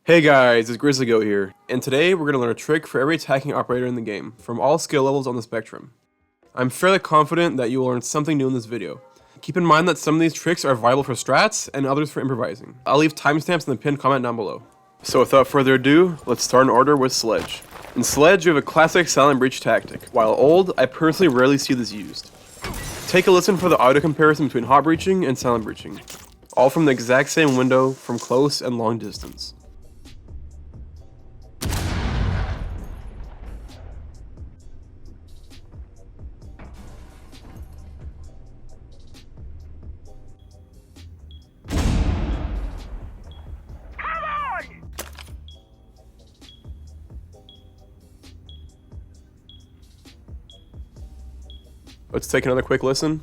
Hey guys, it's Grizzly Goat here, and today we're going to learn a trick for every attacking operator in the game, from all skill levels on the spectrum. I'm fairly confident that you will learn something new in this video. Keep in mind that some of these tricks are viable for strats, and others for improvising. I'll leave timestamps in the pinned comment down below. So without further ado, let's start in order with Sledge. In Sledge, you have a classic silent breach tactic. While old, I personally rarely see this used. Take a listen for the audio comparison between hot breaching and silent breaching, all from the exact same window from close and long distance. Let's take another quick listen.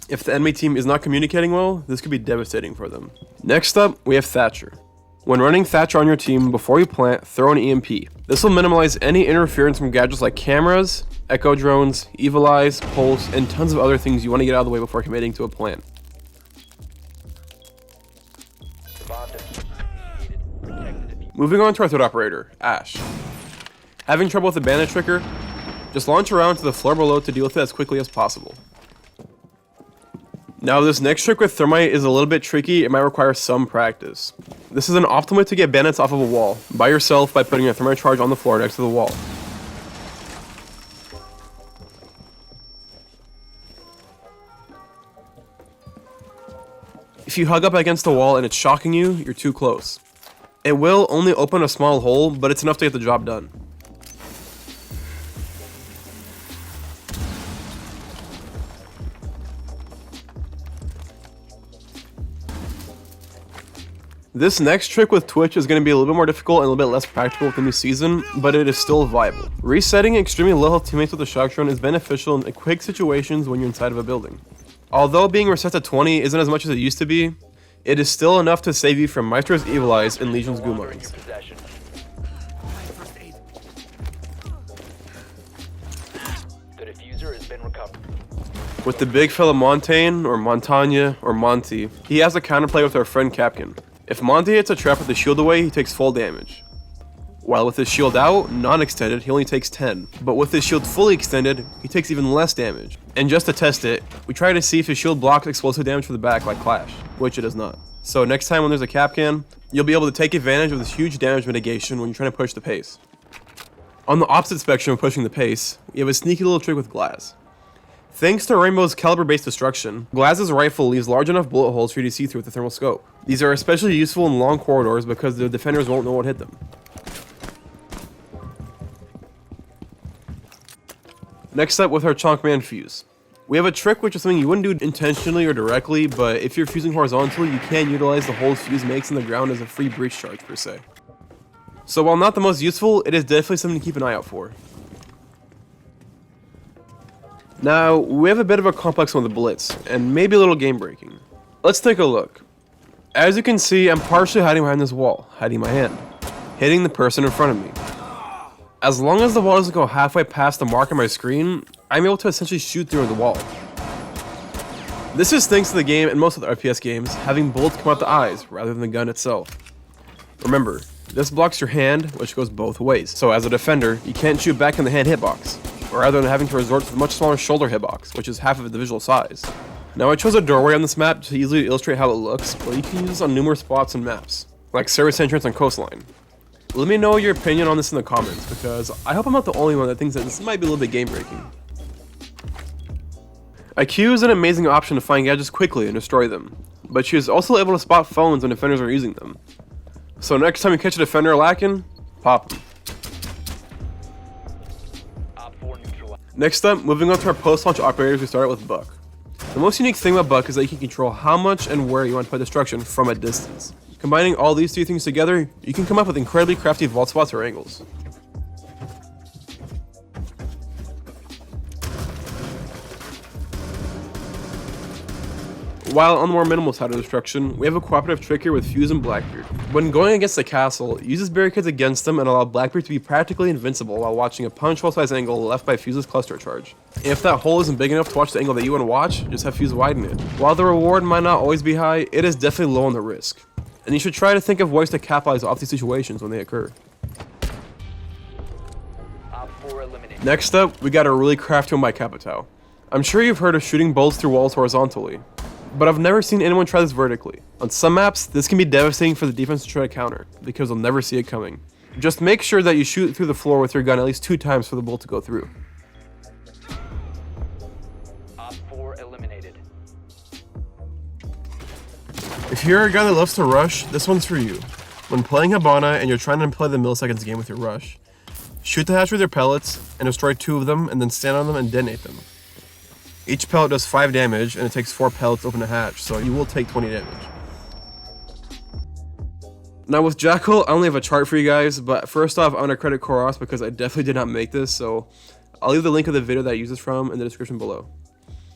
If the enemy team is not communicating well, this could be devastating for them. Next up, we have Thatcher. When running Thatcher on your team, before you plant, throw an EMP. This will minimize any interference from gadgets like cameras, echo drones, evil eyes, pulse, and tons of other things you want to get out of the way before committing to a plant. Moving on to our third operator, Ash. Having trouble with the bandit trigger? Just launch around to the floor below to deal with it as quickly as possible. Now this next trick with Thermite is a little bit tricky, it might require some practice. This is an optimal way to get bandits off of a wall, by yourself by putting a Thermite charge on the floor next to the wall. If you hug up against the wall and it's shocking you, you're too close. It will only open a small hole, but it's enough to get the job done. This next trick with Twitch is going to be a little bit more difficult and a little bit less practical with the new season, but it is still viable. Resetting extremely low health teammates with the shock drone is beneficial in quick situations when you're inside of a building. Although being reset to 20 isn't as much as it used to be, it is still enough to save you from Maestro's Evil Eyes and Legion's Goo Mines. With the big fella Montaigne, or Montagne, or Monty, he has a counterplay with our friend Capkin. If Monty hits a trap with the shield away, he takes full damage. While with his shield out, non-extended, he only takes 10. But with his shield fully extended, he takes even less damage. And just to test it, we try to see if his shield blocks explosive damage from the back like Clash, which it does not. So next time when there's a Capcan, you'll be able to take advantage of this huge damage mitigation when you're trying to push the pace. On the opposite spectrum of pushing the pace, we have a sneaky little trick with Glaz. Thanks to Rainbow's caliber-based destruction, Glaz's rifle leaves large enough bullet holes for you to see through with the thermal scope. These are especially useful in long corridors because the defenders won't know what hit them. Next up with our Chonkman Fuse. We have a trick which is something you wouldn't do intentionally or directly, but if you're fusing horizontally, you can utilize the holes Fuse makes in the ground as a free breach charge per se. So while not the most useful, it is definitely something to keep an eye out for. Now, we have a bit of a complex one with the Blitz, and maybe a little game breaking. Let's take a look. As you can see, I'm partially hiding behind this wall, hiding my hand, hitting the person in front of me. As long as the wall doesn't go halfway past the mark on my screen, I'm able to essentially shoot through the wall. This is thanks to the game and most of the FPS games having bullets come out the eyes rather than the gun itself. Remember, this blocks your hand, which goes both ways, so as a defender, you can't shoot back in the hand hitbox, rather than having to resort to the much smaller shoulder hitbox, which is half of the visual size. Now I chose a doorway on this map to easily illustrate how it looks, but you can use this on numerous spots and maps, like service entrance and coastline. Let me know your opinion on this in the comments, because I hope I'm not the only one that thinks that this might be a little bit game breaking. IQ is an amazing option to find gadgets quickly and destroy them, but she is also able to spot phones when defenders are using them. So next time you catch a defender lacking, pop them. Next up, moving on to our post-launch operators, we start with Buck. The most unique thing about Buck is that you can control how much and where you want to put destruction from a distance. Combining all these three things together, you can come up with incredibly crafty vault spots or angles. While on the more minimal side of destruction, we have a cooperative trick here with Fuse and Blackbeard. When going against the castle, use his barricades against them and allow Blackbeard to be practically invincible while watching a punch hole size angle left by Fuse's cluster charge. If that hole isn't big enough to watch the angle that you want to watch, just have Fuse widen it. While the reward might not always be high, it is definitely low on the risk. And you should try to think of ways to capitalize off these situations when they occur. Next up, we got a really crafty one by Capitao. I'm sure you've heard of shooting bolts through walls horizontally, but I've never seen anyone try this vertically. On some maps, this can be devastating for the defense to try to counter, because they'll never see it coming. Just make sure that you shoot through the floor with your gun at least 2 times for the bolt to go through. Op 4 eliminated. If you're a guy that loves to rush, this one's for you. When playing Habana and you're trying to play the milliseconds game with your rush, shoot the hatch with your pellets and destroy 2 of them and then stand on them and detonate them. Each pellet does 5 damage and it takes 4 pellets to open a hatch, so you will take 20 damage. Now with Jackal, I only have a chart for you guys, but first off, I want to credit Koros because I definitely did not make this, so I'll leave the link of the video that I use this from in the description below.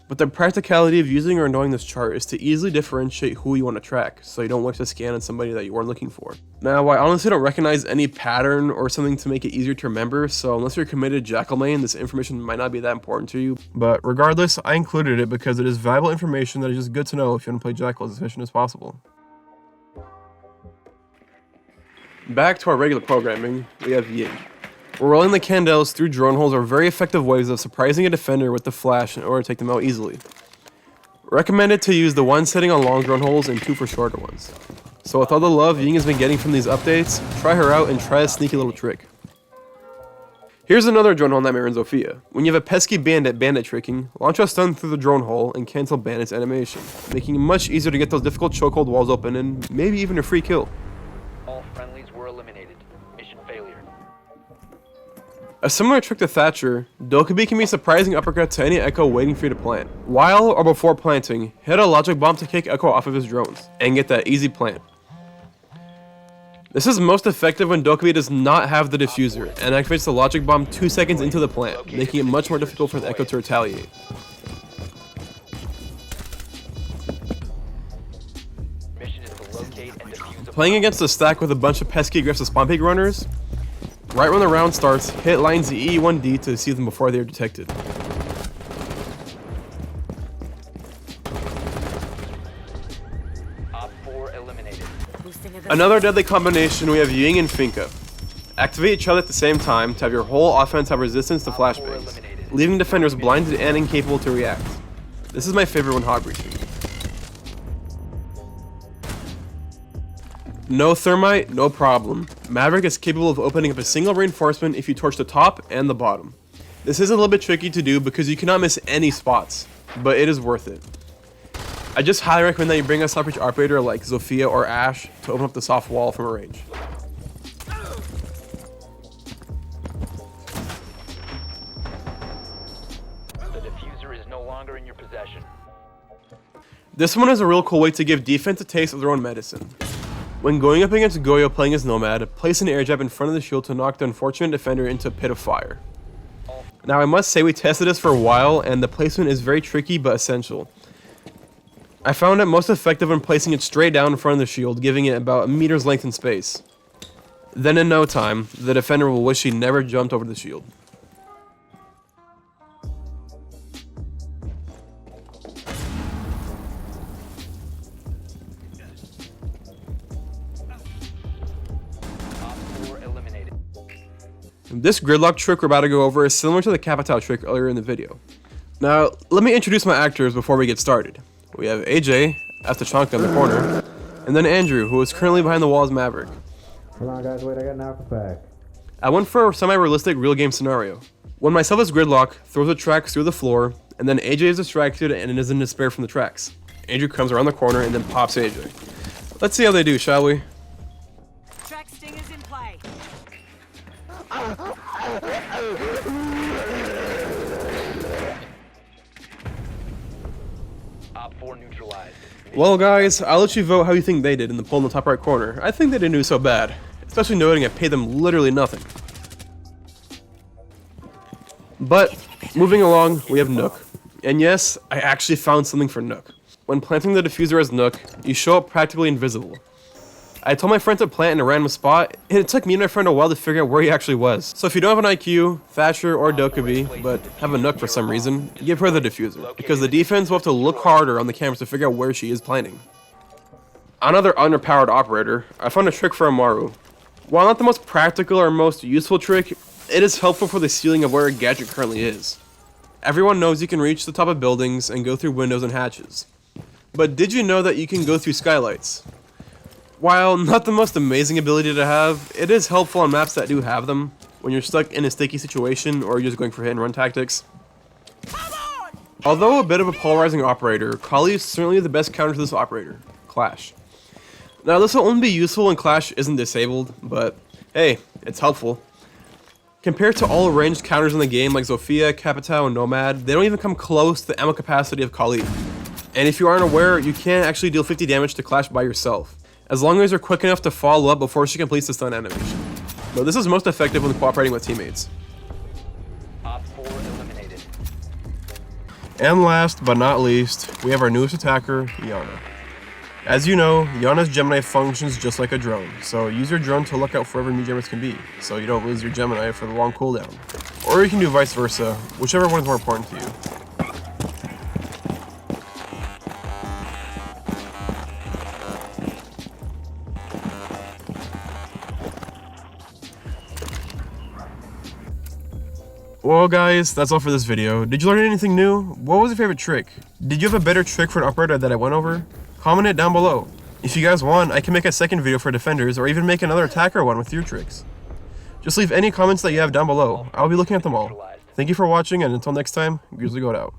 But the practicality of using or knowing this chart is to easily differentiate who you want to track, so you don't waste a scan on somebody that you weren't looking for. Now, I honestly don't recognize any pattern or something to make it easier to remember, so unless you're committed to Jackal main, this information might not be that important to you. But regardless, I included it because it is valuable information that is just good to know if you want to play Jackal as efficient as possible. Back to our regular programming, we have Ying. Rolling the candles through drone holes are very effective ways of surprising a defender with the flash in order to take them out easily. Recommended to use the 1 setting on long drone holes and 2 for shorter ones. So with all the love Ying has been getting from these updates, try her out and try a sneaky little trick. Here's another drone hole nightmare in Zofia. When you have a pesky bandit tricking, launch a stun through the drone hole and cancel bandit's animation, making it much easier to get those difficult chokehold walls open and maybe even a free kill. All friendlies were eliminated. Mission failure. A similar trick to Thatcher, Dokkaebi can be a surprising uppercut to any Echo waiting for you to plant. While or before planting, hit a logic bomb to kick Echo off of his drones, and get that easy plant. This is most effective when Dokkaebi does not have the diffuser, and activates the logic bomb 2 seconds into the plant, making it much more difficult for the Echo to retaliate. Mission is to locate and defuse a Playing against a stack with a bunch of pesky aggressive spawn pig runners, right when the round starts, hit lines E1D to see them before they are detected. Op 4 eliminated. Another deadly combination, we have Ying and Finka. Activate each other at the same time to have your whole offense have resistance to flashbangs, leaving defenders blinded and incapable to react. This is my favorite when hog breaching. No thermite, no problem. Maverick is capable of opening up a single reinforcement if you torch the top and the bottom. This is a little bit tricky to do because you cannot miss any spots, but it is worth it. I just highly recommend that you bring a soft breach operator like Zofia or Ash to open up the soft wall from a range. The diffuser is no longer in your possession. This one is a real cool way to give defense a taste of their own medicine. When going up against Goyo playing as Nomad, place an air jab in front of the shield to knock the unfortunate defender into a pit of fire. Now I must say we tested this for a while and the placement is very tricky but essential. I found it most effective when placing it straight down in front of the shield, giving it about a meter's length in space. Then in no time, the defender will wish he never jumped over the shield. This gridlock trick we're about to go over is similar to the Capitao trick earlier in the video. Now, let me introduce my actors before we get started. We have AJ, as Tachanka in the corner, and then Andrew, who is currently behind the wall as Maverick. Hold on guys, wait, I got an alpha pack. I went for a semi-realistic real game scenario. When myself as Gridlock throws the tracks through the floor, and then AJ is distracted and is in despair from the tracks. Andrew comes around the corner and then pops AJ. Let's see how they do, shall we? Track sting is in play. Op 4 neutralized. Well guys, I'll let you vote how you think they did in the poll in the top right corner. I think they didn't do so bad, especially noting I paid them literally nothing. But, moving along, we have Nook. And yes, I actually found something for Nook. when planting the diffuser as Nook, you show up practically invisible. I told my friend to plant in a random spot, and it took me and my friend a while to figure out where he actually was. So if you don't have an IQ, Thatcher, or Dokkaebi, but have a Nook for some reason, give her the diffuser, because the defense will have to look harder on the cameras to figure out where she is planting. Another underpowered operator, I found a trick for Amaru. While not the most practical or most useful trick, it is helpful for the ceiling of where a gadget currently is. Everyone knows you can reach the top of buildings and go through windows and hatches. But did you know that you can go through skylights? While not the most amazing ability to have, it is helpful on maps that do have them, when you're stuck in a sticky situation or you're just going for hit and run tactics. Although a bit of a polarizing operator, Kali is certainly the best counter to this operator, Clash. Now this will only be useful when Clash isn't disabled, but hey, it's helpful. Compared to all ranged counters in the game like Zofia, Capitao, and Nomad, they don't even come close to the ammo capacity of Kali. And if you aren't aware, you can actually deal 50 damage to Clash by yourself, as long as you're quick enough to follow up before she completes the stun animation. But this is most effective when cooperating with teammates. Op 4 eliminated. And last but not least, we have our newest attacker, Yana. As you know, Yana's Gemini functions just like a drone, so use your drone to look out for wherever new Geminis can be, so you don't lose your Gemini for the long cooldown. Or you can do vice versa, whichever one is more important to you. Well guys, that's all for this video. Did you learn anything new? What was your favorite trick? Did you have a better trick for an operator that I went over? Comment it down below. If you guys want, I can make a second video for defenders or even make another attacker one with your tricks. Just leave any comments that you have down below. I'll be looking at them all. Thank you for watching, and until next time, Grizzly Goat out.